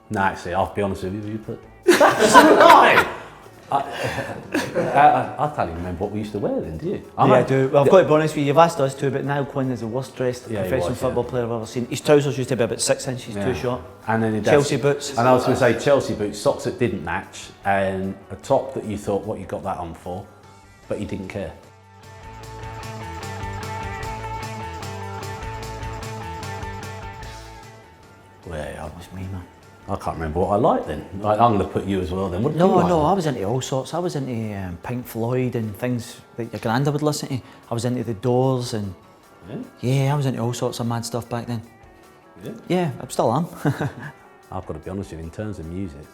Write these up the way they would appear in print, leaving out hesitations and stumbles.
No, actually, I'll be honest with you, but... That's right! I can't even remember what we used to wear then, do you? I do. Well, I've got to be honest with you, you've asked us to, but Niall Quinn is the worst dressed professional was, football player I've ever seen. His trousers used to be about 6 inches too short. And then Chelsea boots. And I was going to say Chelsea boots, socks that didn't match, and a top that you thought, what you got that on for, but you didn't care. Well, That was me, man. I can't remember what I liked then. I'm going to put you as well then. What did you like? No, I was into all sorts. I was into Pink Floyd and things that your granda would listen to. I was into The Doors and... Yeah, I was into all sorts of mad stuff back then. Yeah, I still am. I've got to be honest with you, in terms of music,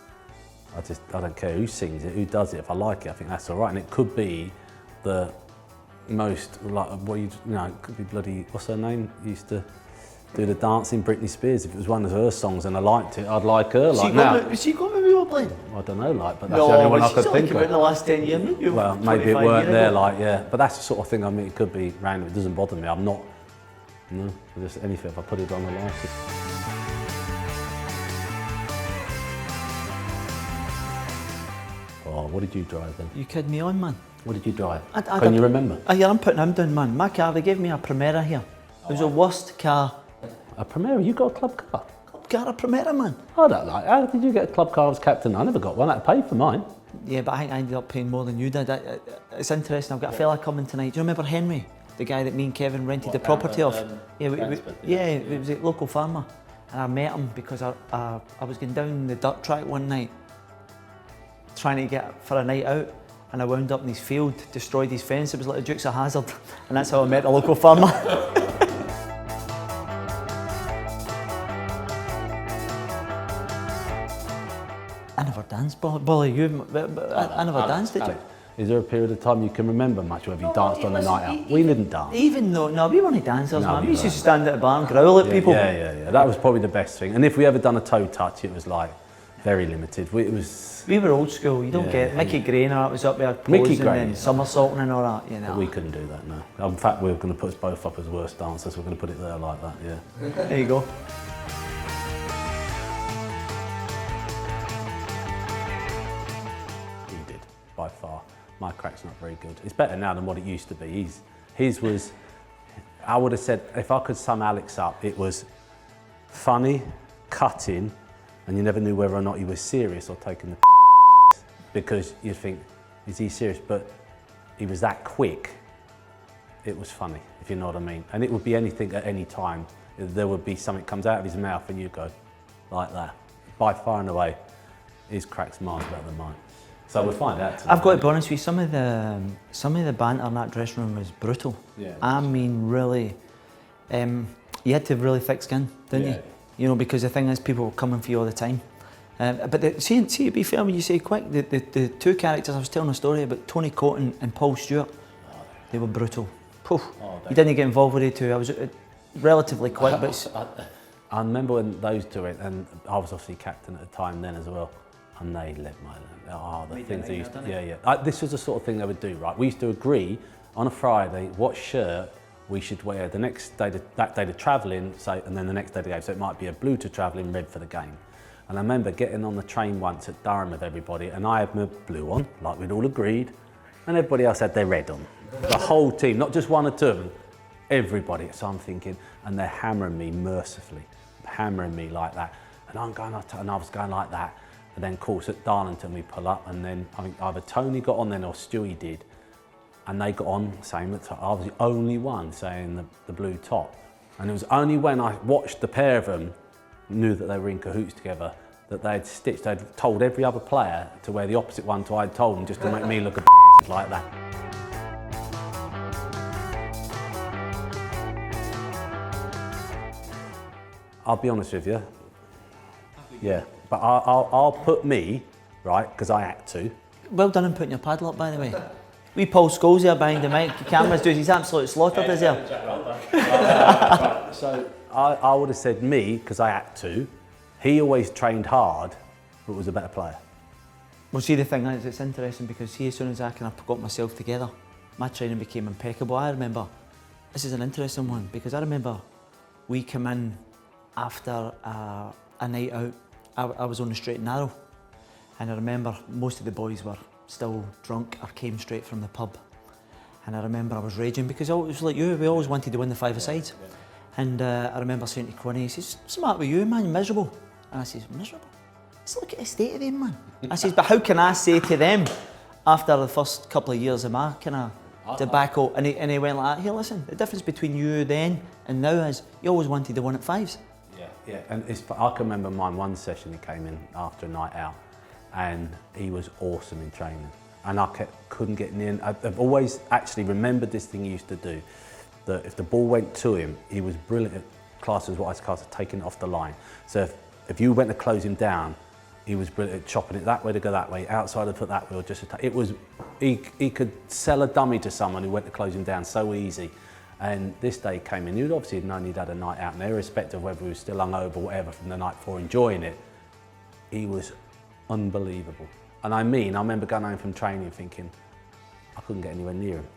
I don't care who sings it, who does it. If I like it, I think that's all right. And it could be the most, like, it could be bloody, what's her name? Used to do the dancing, Britney Spears. If it was one of her songs and I liked it, I'd like her. Like now. Was she got me we were playing? I don't know, like, but that's the only one I could think of. In the last 10 years. Well, maybe it weren't there, like, yeah. But that's the sort of thing, I mean, it could be random. It doesn't bother me. I'm not, just anything if I put it on the license. Oh, what did you drive then? You kidding me on, man? What did you drive? Can you remember? Yeah, I'm putting him down, man. My car, they gave me a Primera here. It was the worst car. A Primera? You got a club car? Club car, a Primera, man. I don't like. How did you get a club car as captain? I never got one. I had to pay for mine. Yeah, but I think I ended up paying more than you did. It's interesting. I've got a fella coming tonight. Do you remember Henry, the guy that me and Kevin rented the property off? It was a local farmer, and I met him because I was going down the dirt track one night, trying to get for a night out, and I wound up in his field, destroyed his fence. It was like the Dukes of Hazzard, and that's how I met the local farmer. I never danced, Bally. I never danced, did you? Is there a period of time you can remember much where you danced on a night out? We didn't dance. Even though, no, we weren't dancers, man. We used to stand at a bar and growl at people. Yeah. That was probably the best thing. And if we ever done a toe touch, it was like very limited. We were old school. You don't get Mickey Gray and all that was up there posing and somersaulting and all that. You know. But we couldn't do that, no. In fact, we were going to put us both up as worst dancers. We're going to put it there like that. Yeah. There you go. By far. My crack's not very good. It's better now than what it used to be. His was, I would have said, if I could sum Alex up, it was funny, cutting, and you never knew whether or not he was serious or taking the because you'd think, is he serious? But he was that quick, it was funny, if you know what I mean. And it would be anything at any time. There would be something comes out of his mouth and you go, like that. By far and away, his crack's miles better than mine. So we'll find out tonight. I've got to be honest with you, some of the banter in that dressing room was brutal. Yeah. I mean, really, you had to have really thick skin, didn't you? You know, because the thing is, people were coming for you all the time. But see, to be fair, when you say quick, the two characters, I was telling a story about Tony Cotton and Paul Stewart. They were brutal. You didn't get involved with it too. I was relatively quick, but I remember when those two went, and I was obviously captain at the time then as well. And they led my things they used to, this was the sort of thing they would do, right? We used to agree on a Friday what shirt we should wear the next day, that day to travelling, and then the next day to go. So it might be a blue to travelling, red for the game. And I remember getting on the train once at Durham with everybody, and I had my blue on, like we'd all agreed, and everybody else had their red on. The whole team, not just one or two of them, everybody. So I'm thinking, and they're hammering me mercifully, hammering me like that. And I'm going, and I was going like that. And then, of course, at Darlington we pull up, and then I think either Tony got on then or Stewie did, and they got on same. I was the only one saying the blue top, and it was only when I watched the pair of them, knew that they were in cahoots together, that they'd stitched. They'd told every other player to wear the opposite one to I'd told them, just to make me look a like that. I'll be honest with you. Yeah. But I'll put me, right, because I act to. Well done in putting your paddle up, by the way. We Paul Scholes here behind the mic. The cameras do. He's absolutely slaughtered us here. So I would have said me, because I act to. He always trained hard, but was a better player. Well, see, the thing is, it's interesting because as soon as I kind of got myself together, my training became impeccable. I remember, this is an interesting one, because I remember we come in after a a night out. I was on the straight and narrow, and I remember most of the boys were still drunk or came straight from the pub. And I remember I was raging because it was like you, we always wanted to win the five-a-side. And I remember saying to Quinny, he says, "What's the matter with you, man? You're miserable." And I says, "Miserable? Let's look at the state of them, man." I says, "But how can I say to them after the first couple of years of my kind of tobacco?" And he went like that, "Here, listen, the difference between you then and now is you always wanted to win at fives." Yeah, and I can remember mine one session he came in after a night out and he was awesome in training. And I couldn't get near. I've always actually remembered this thing he used to do, that if the ball went to him, he was brilliant at classes, what I class as taking it off the line. So if you went to close him down, he was brilliant at chopping it that way to go that way, outside of the foot that way, or just attack. It was, he could sell a dummy to someone who went to close him down so easy. And this day came in, you'd obviously known he'd had a night out, and irrespective of whether he was still hungover or whatever from the night before enjoying it, he was unbelievable. And I remember going home from training thinking, I couldn't get anywhere near him.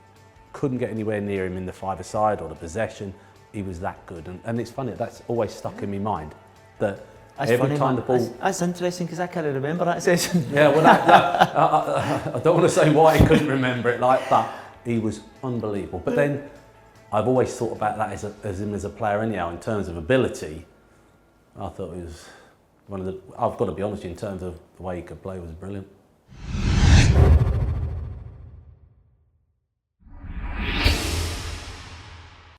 Couldn't get anywhere near him in the five-a-side or the possession. He was that good. And it's funny, that's always stuck in my mind. That that's every funny, time man. the ball... That's interesting because I can't remember that session. Yeah, well, I don't want to say why he couldn't remember it like that. He was unbelievable. But then I've always thought about that as him as a player anyhow, in terms of ability. I thought he was one of the, I've got to be honest, in terms of the way he could play, was brilliant.